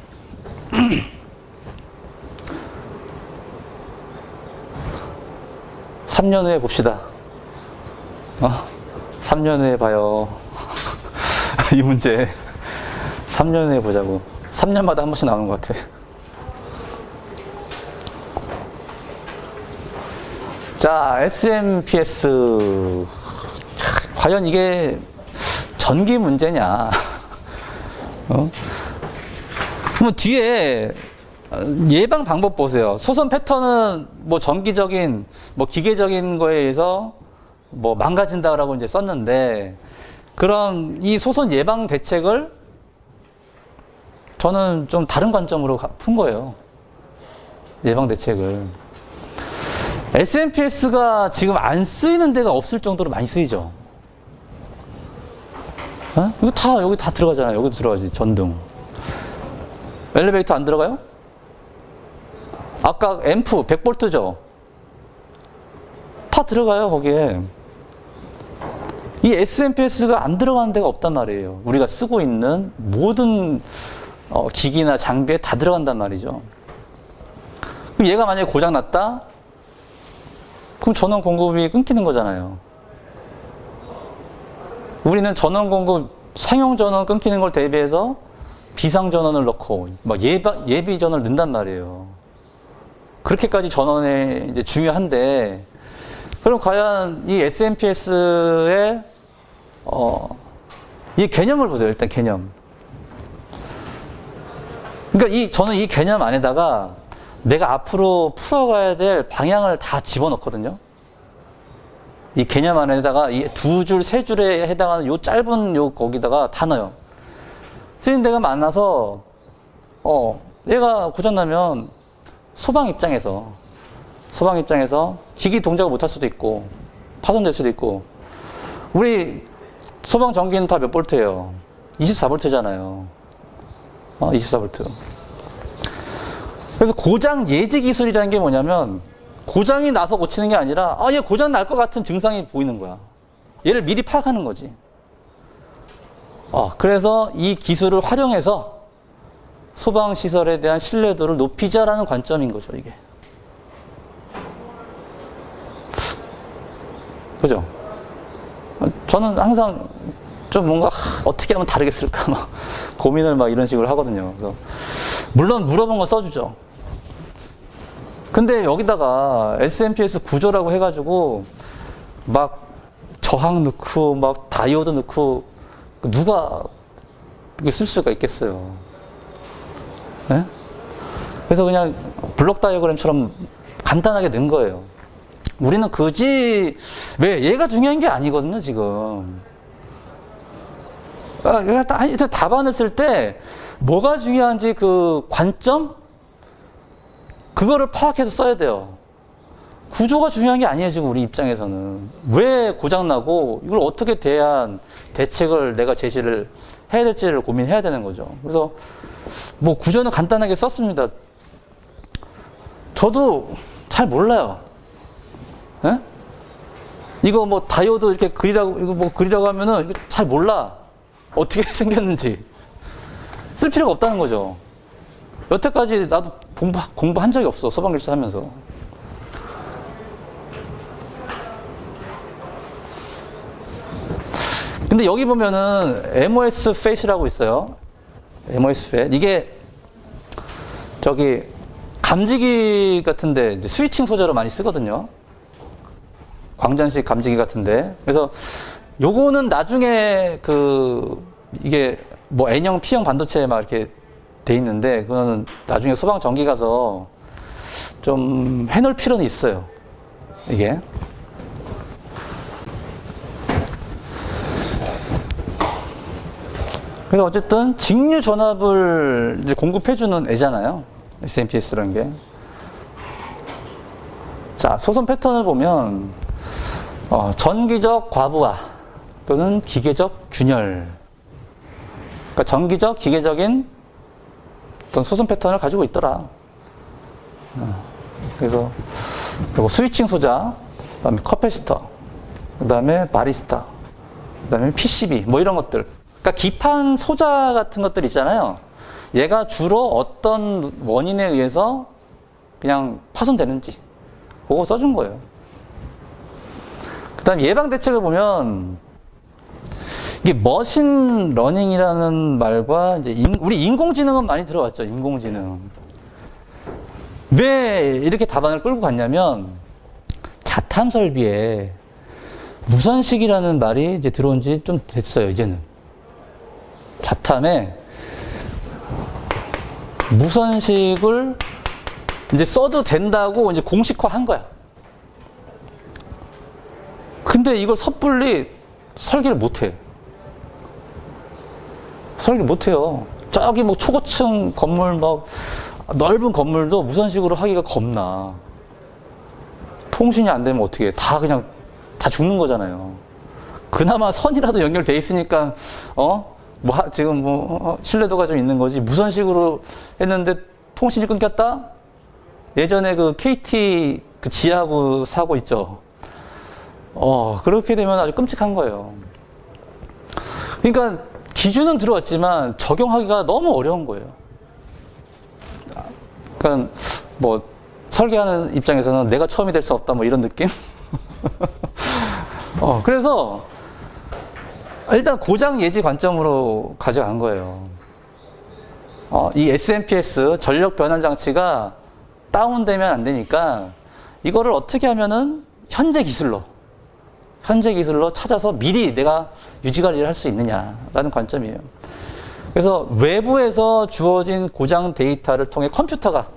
3년 후에 봅시다. 3년 후에 봐요. 이 문제 3년 후에 보자고. 3년마다 한 번씩 나오는 것 같아. 자, SMPS. 과연 이게 전기 문제냐? 그럼 뒤에 예방 방법 보세요. 소선 패턴은 뭐 전기적인, 뭐 기계적인 거에 의해서 뭐 망가진다라고 이제 썼는데, 그럼 이 소선 예방 대책을 저는 좀 다른 관점으로 푼 거예요. 예방 대책을. SMPS가 지금 안 쓰이는 데가 없을 정도로 많이 쓰이죠. 어? 이거 다, 여기 다 들어가잖아요. 여기도 들어가지. 전등. 엘리베이터 안 들어가요? 아까 앰프 100V죠? 다 들어가요, 거기에. 이 SMPS가 안 들어가는 데가 없단 말이에요. 우리가 쓰고 있는 모든 기기나 장비에 다 들어간단 말이죠. 그럼 얘가 만약에 고장 났다? 그럼 전원 공급이 끊기는 거잖아요. 우리는 전원 공급, 상용 전원 끊기는 걸 대비해서 비상 전원을 넣고 막 예비 전원을 넣는단 말이에요. 그렇게까지 전원에 이제 중요한데, 그럼 과연 이 SMPS의 이 개념을 보세요. 일단 개념. 그러니까 저는 이 개념 안에다가 내가 앞으로 풀어가야 될 방향을 다 집어넣거든요. 이 개념 안에다가 이 2줄, 3줄에 해당하는 요 짧은 요 거기다가 다 넣어요. 쓰인 데가 많아서, 얘가 고장나면 소방 입장에서 기기 동작을 못할 수도 있고, 파손될 수도 있고, 우리 소방 전기는 다 몇 볼트예요? 24V잖아요. 24V. 그래서 고장 예지 기술이라는 게 뭐냐면, 고장이 나서 고치는 게 아니라, 얘 고장 날 것 같은 증상이 보이는 거야. 얘를 미리 파악하는 거지. 그래서 이 기술을 활용해서 소방시설에 대한 신뢰도를 높이자라는 관점인 거죠, 이게. 그죠? 저는 항상 좀 뭔가 어떻게 하면 다르게 쓸까 막 고민을 막 이런 식으로 하거든요. 그래서 물론 물어본 거 써주죠. 근데 여기다가 SMPS 구조라고 해가지고 막 저항 넣고 막 다이오드 넣고 누가 이게 쓸 수가 있겠어요. 네? 그래서 그냥 블록 다이어그램처럼 간단하게 넣은 거예요. 우리는 굳이 왜 얘가 중요한 게 아니거든요, 지금. 일단 답안을 쓸 때 뭐가 중요한지 그 관점? 그거를 파악해서 써야 돼요. 구조가 중요한 게 아니에요, 지금 우리 입장에서는. 왜 고장나고 이걸 어떻게 대책을 내가 제시를 해야 될지를 고민해야 되는 거죠. 그래서 뭐 구조는 간단하게 썼습니다. 저도 잘 몰라요. 예? 이거 뭐 다이오드 이렇게 그리라고 하면은 이거 잘 몰라. 어떻게 생겼는지. 쓸 필요가 없다는 거죠. 여태까지 나도 공부한 적이 없어. 소방기술 하면서. 근데 여기 보면은 MOS FAT이라고 있어요. MOS FAT. 이게 저기 감지기 같은데 이제 스위칭 소재로 많이 쓰거든요. 광전식 감지기 같은데. 그래서 요거는 나중에 이게 뭐 N형, P형 반도체에 막 이렇게 돼 있는데, 그거는 나중에 소방 전기 가서 좀 해놓을 필요는 있어요. 이게. 그래서 어쨌든 직류 전압을 이제 공급해주는 애잖아요. SMPS라는 게. 자, 소선 패턴을 보면, 전기적 과부하 또는 기계적 균열. 그러니까 전기적, 기계적인 어떤 소선 패턴을 가지고 있더라. 그래서, 그리고 스위칭 소자, 그 다음에 커패시터, 그 다음에 바리스타, 그 다음에 PCB, 뭐 이런 것들. 그러니까 기판 소자 같은 것들 있잖아요. 얘가 주로 어떤 원인에 의해서 그냥 파손되는지 그거 써준 거예요. 그 다음 예방 대책을 보면 이게 머신 러닝이라는 말과 이제 우리 인공지능은 많이 들어왔죠. 인공지능. 왜 이렇게 답안을 끌고 갔냐면 자탐 설비에 무선식이라는 말이 이제 들어온 지 좀 됐어요. 이제는 자탐에 무선식을 이제 써도 된다고 이제 공식화한 거야. 근데 이걸 섣불리 설계를 못해. 설계 못해요. 저기 뭐 초고층 건물 막 넓은 건물도 무선식으로 하기가 겁나. 통신이 안 되면 어떻게 해? 다 그냥 다 죽는 거잖아요. 그나마 선이라도 연결돼 있으니까 지금 신뢰도가 좀 있는 거지. 무선식으로 했는데 통신이 끊겼다? 예전에 그 KT 그 지하부 사고 있죠. 그렇게 되면 아주 끔찍한 거예요. 그러니까 기준은 들어왔지만 적용하기가 너무 어려운 거예요. 그러니까 뭐 설계하는 입장에서는 내가 처음이 될 수 없다 뭐 이런 느낌? 그래서 일단 고장 예지 관점으로 가져간 거예요. 이 SMPS 전력 변환 장치가 다운되면 안 되니까 이거를 어떻게 하면은 현재 기술로 찾아서 미리 내가 유지 관리를 할 수 있느냐라는 관점이에요. 그래서 외부에서 주어진 고장 데이터를 통해 컴퓨터가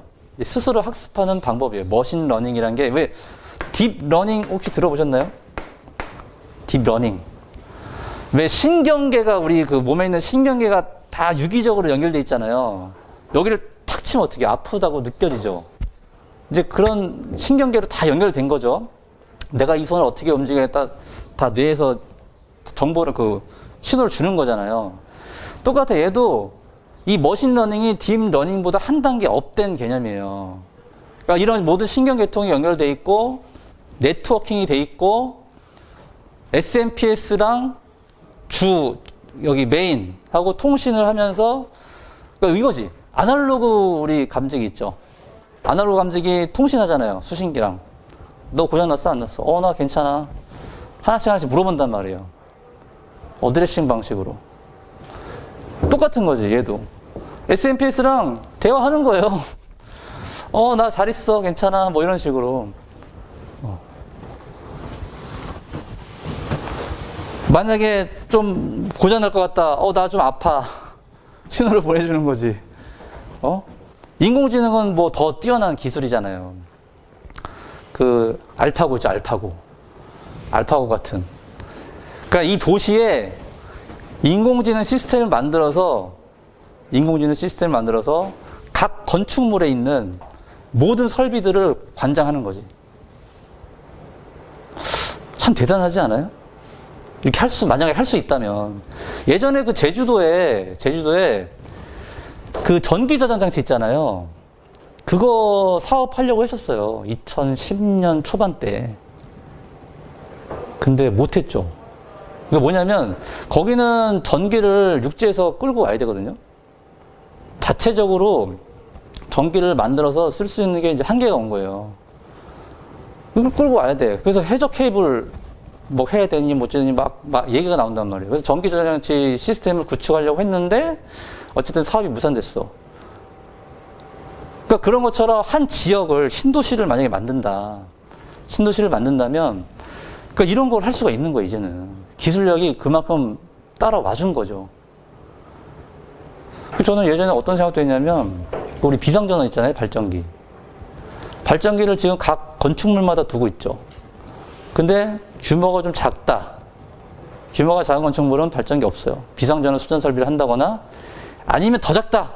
스스로 학습하는 방법이에요. 머신 러닝이라는 게 왜 딥러닝 혹시 들어보셨나요? 딥러닝. 왜 신경계가 우리 그 몸에 있는 신경계가 다 유기적으로 연결돼 있잖아요. 여기를 탁 치면 어떻게 아프다고 느껴지죠. 이제 그런 신경계로 다 연결된 거죠. 내가 이 손을 어떻게 움직여야 다 뇌에서 정보를 신호를 주는 거잖아요. 똑같아. 얘도 이 머신러닝이 딥러닝보다 한 단계 업된 개념이에요. 그러니까 이런 모든 신경계통이 연결돼 있고 네트워킹이 돼 있고 SMPS랑 여기 메인하고 통신을 하면서 그러니까 이거지. 아날로그 우리 감지기 있죠. 아날로그 감지기 통신하잖아요. 수신기랑. 너 고장 났어? 안 났어? 나 괜찮아. 하나씩 물어본단 말이에요. 어드레싱 방식으로. 똑같은 거지, 얘도. SMPS랑 대화하는 거예요. 나 잘 있어. 괜찮아. 뭐 이런 식으로. 만약에 좀 고장 날 것 같다. 나 좀 아파. 신호를 보내주는 거지. 인공지능은 뭐 더 뛰어난 기술이잖아요. 알파고 있죠, 알파고. 알파고 같은. 그러니까 이 도시에 인공지능 시스템을 만들어서 각 건축물에 있는 모든 설비들을 관장하는 거지. 참 대단하지 않아요? 이렇게 만약에 할 수 있다면. 예전에 제주도에 전기 저장 장치 있잖아요. 그거 사업하려고 했었어요. 2010년 초반 때. 근데 못했죠. 그게 뭐냐면, 거기는 전기를 육지에서 끌고 와야 되거든요. 자체적으로 전기를 만들어서 쓸 수 있는 게 이제 한계가 온 거예요. 이걸 끌고 와야 돼. 그래서 해적 케이블 뭐 해야 되니, 못 되니 막 얘기가 나온단 말이에요. 그래서 전기 저장장치 시스템을 구축하려고 했는데, 어쨌든 사업이 무산됐어. 그러니까 그런 것처럼 한 지역을 신도시를 만약에 만든다면 그러니까 이런 걸 할 수가 있는 거예요. 이제는 기술력이 그만큼 따라와 준 거죠. 저는 예전에 어떤 생각도 했냐면 우리 비상전원 있잖아요. 발전기를 지금 각 건축물마다 두고 있죠. 근데 규모가 좀 작다. 규모가 작은 건축물은 발전기 없어요. 비상전원 수전 설비를 한다거나 아니면 더 작다.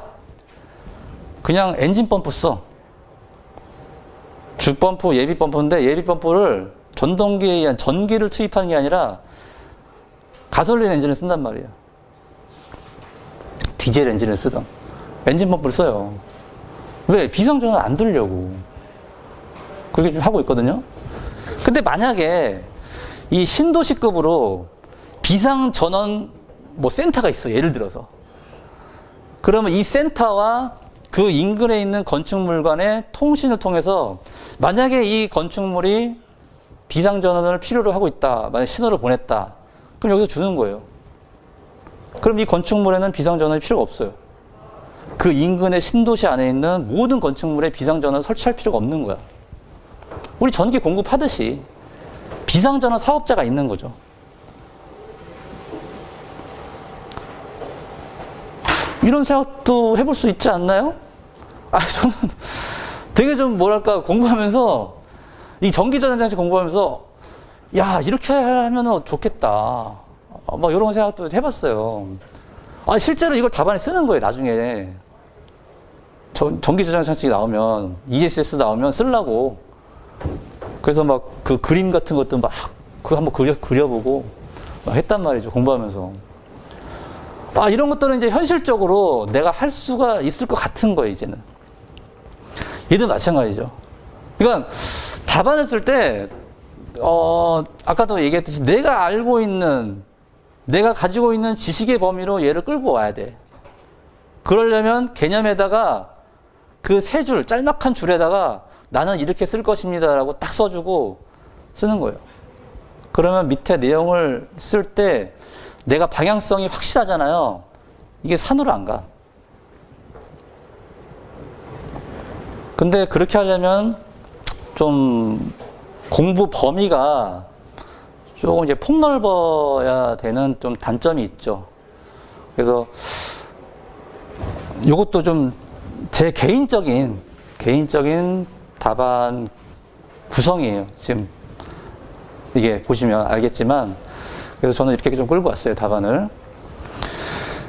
그냥 엔진 펌프 써. 주펌프, 예비 펌프인데 예비 펌프를 전동기에 의한 전기를 투입하는 게 아니라 가솔린 엔진을 쓴단 말이에요. 디젤 엔진을 쓰던 엔진 펌프를 써요. 왜? 비상전원 안 들려고. 그렇게 좀 하고 있거든요. 근데 만약에 이 신도시급으로 비상전원 뭐 센터가 있어. 예를 들어서. 그러면 이 센터와 그 인근에 있는 건축물 간의 통신을 통해서 만약에 이 건축물이 비상전원을 필요로 하고 있다. 만약 신호를 보냈다. 그럼 여기서 주는 거예요. 그럼 이 건축물에는 비상전원이 필요가 없어요. 그 인근의 신도시 안에 있는 모든 건축물에 비상전원을 설치할 필요가 없는 거야. 우리 전기 공급하듯이 비상전원 사업자가 있는 거죠. 이런 생각도 해볼 수 있지 않나요? 저는 되게 좀 뭐랄까 공부하면서 이 전기전환장치 공부하면서 야 이렇게 하면 좋겠다 막 이런 생각도 해봤어요. 실제로 이걸 답안에 쓰는 거예요. 나중에 전기전환장치 나오면 ESS 나오면 쓰려고. 그래서 막 그 그림 같은 것도 막 그거 한번 그려보고 막 했단 말이죠. 공부하면서. 이런 것들은 이제 현실적으로 내가 할 수가 있을 것 같은 거예요, 이제는. 얘도 마찬가지죠. 그러니까 답안을 쓸 때, 아까도 얘기했듯이 내가 알고 있는, 내가 가지고 있는 지식의 범위로 얘를 끌고 와야 돼. 그러려면 개념에다가 그 세 줄, 짤막한 줄에다가 나는 이렇게 쓸 것입니다라고 딱 써주고 쓰는 거예요. 그러면 밑에 내용을 쓸 때 내가 방향성이 확실하잖아요. 이게 산으로 안 가. 근데 그렇게 하려면 좀 공부 범위가 조금 이제 폭넓어야 되는 좀 단점이 있죠. 그래서 이것도 좀 제 개인적인 답안 구성이에요. 지금 이게 보시면 알겠지만 그래서 저는 이렇게 좀 끌고 왔어요, 답안을.